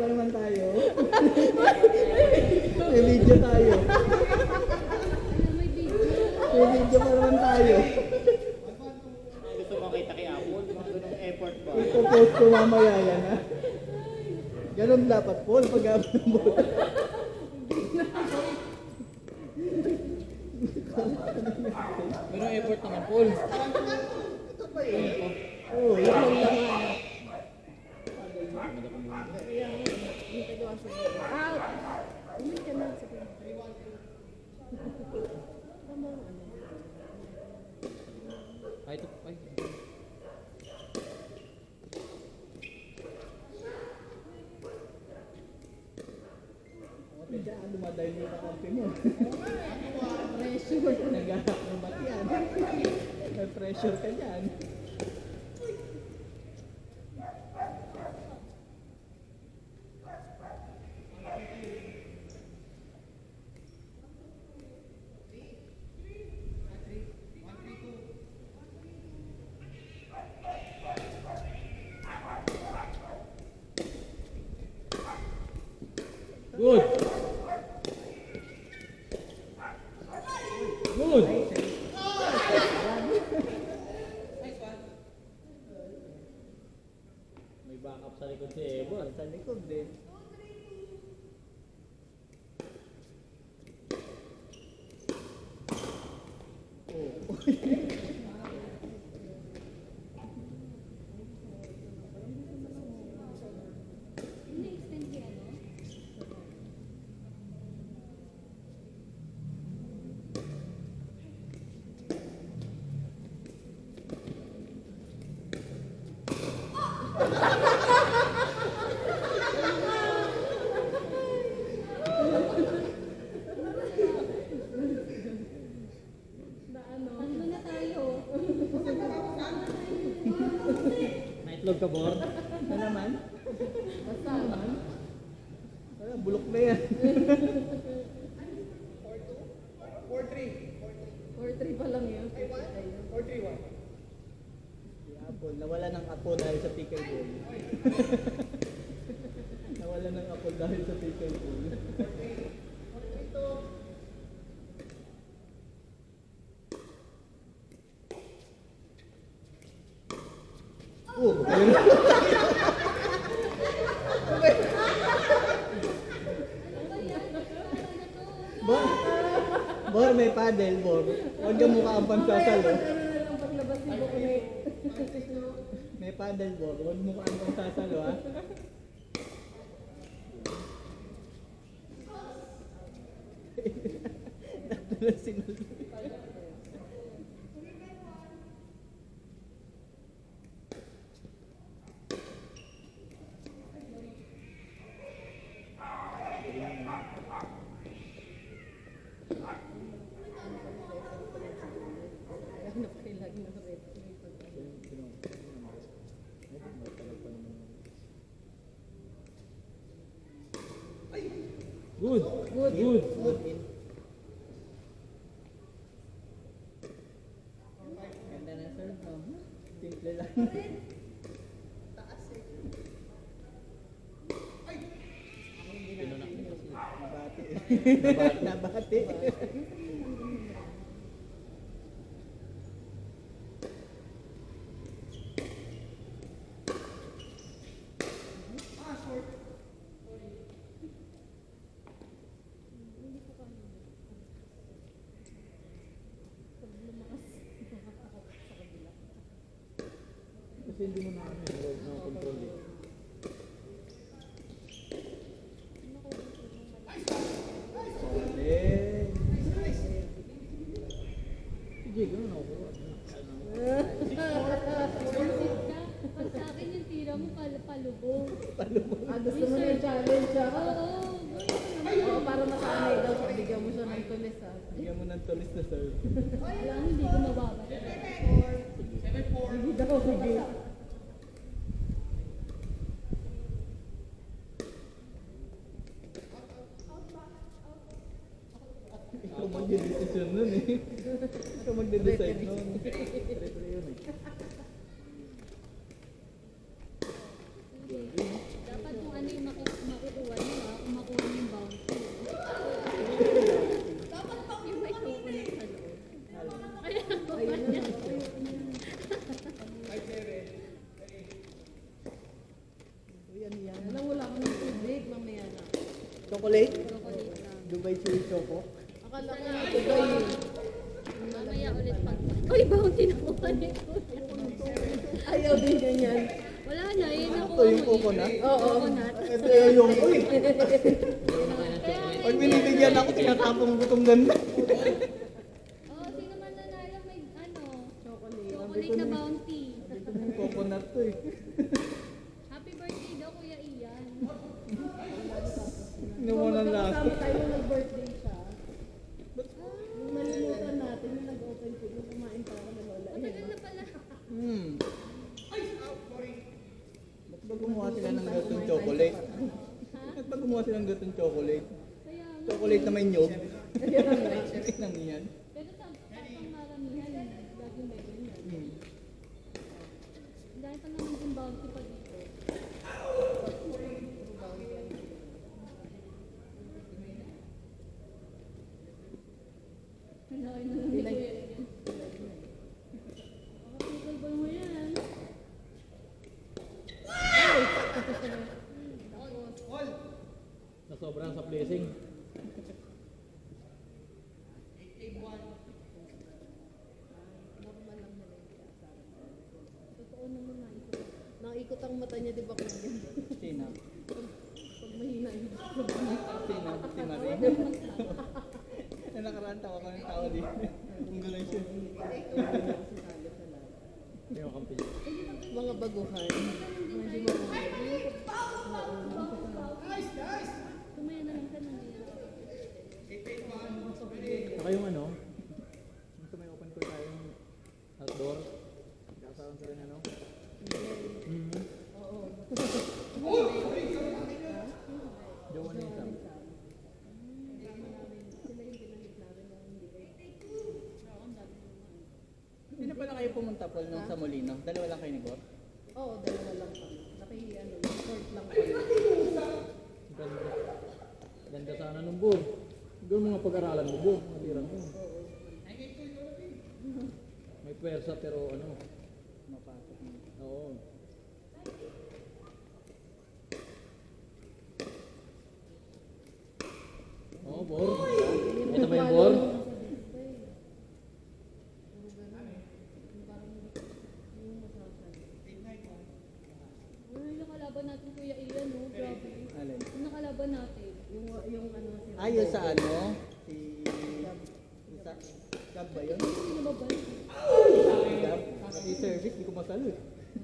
naman tayo. May video tayo. May video pa naman tayo. Gusto ko kita kay Apple, mga ganung effort ba? Ipopost ko mamaya yan, ha? Ganun dapat, Paul, pag-abot ng bola. Ganung effort naman, Paul. Ito pa yun. Oo, yun lang naman. Ay, ito. Ay. Okay, dyan, dumadayo yung kakampi mo. Pressure. Nagahak ng bat yan. May pressure ka dyan. Good. Good. May backup sa likod si Ebon. Sa likod din. Naitlog ka, Bor? Ano naman? Basta naman. Wala, bulok na yan. 4-3 pa lang yun. 4-3-1. Si Apple, nawala ng apo dahil sa pickle ball. Nawala ng apo dahil sa pickle ball. Ayun. Bor, may paddle, Bor. Huwag ka mukha ang pansasalo. Ang paglabas ni Bukne. May paddle, Bor. Huwag mukha ang pansasalo, ha? Natala sinalo. Good. Good. Good. Ganda na serve, no? Simple lang. Nabati. Nabati. Kasi hindi mo na control eh. Sige, gano'n ako. Pag sa akin yung tira mo, palubog. Gusto mo na yung challenge, ha? Oo, Oo, para masanay daw. Bigyan mo siya ng tulis, ha? Bigyan mo ng tulis na serve. alam hindi ko mababa. Sige daw, sige. Ikaw magde-decision nun eh. Ikaw magde-decide nun. Referee yun eh. Dapat kung ano yung Chocolate? Chocolate lang. Dubai Chewy Choco? Akala ko Dubai. Mamaya ulit pag... Uy, bounty na po ulit. Ayaw din ganyan. Wala na, yun ako. Ito yung coconut? Oo. Coconut. Ito yung uy! Pag binibigyan ako, tinatapong ko itong ganda. Oh, sino man nanalo may ano, Chocolate. chocolate na bounty. Yung coconut to eh. Happy birthday daw, Kuya Ian. Inuman ang lasa. Kasama tayo nung nag-birthday siya. Nung nalimutan natin, yung nag-open food, yung kumain pa ako na lola. Matagal na pala. Ba't ba gumawa sila ng gatong chocolate? Ha? Ba't ba gumawa sila ng gatong chocolate? Kaya nga. Chocolate na may nyog. Chocolate lang yan. Pero sa pang maramihan, laging may ganyan. Dahil pa naman yung bounty pa dito. Wala kayo na lang ni Kuya Ian. Makapagulbol mo yan. Nasobrang sa blessing. Totoo naman na ito. Nakikot ang mata niya, di ba, kung yan? Sina? Pag mahina yung Sina? Si Marie? Na nakaraan tawa ko ng tao dito. Kung gano'n siya. Yung kampi. mga baguhan. Hindi mo Tumaya na lang ka na niya. Saka yung ano, yung sa may open court tayong outdoor. Kasawan sa rin ano. Jowa na yung Hindi na pala kayo pumunta po nung sa Molino? Dalawa lang kayo ni Gor? Oo, dalawa lang kami. Short lang kami. Ganda. Ganda sana nung buo. Doon mga pag-aralan mo buo. Matiran mo. May pwersa pero ano. Mapasok mo. Oo. Oo, bor. Ito ba yung bor? Uy, nakalaban natin Kuya Ian, no? Grabe. Alin? Yung nakalaban natin. Yung ano, Ayos sa ano? Si... Isa? Gab ba yun? Sino ba ba? Gab? Pati service, di ko masalo eh.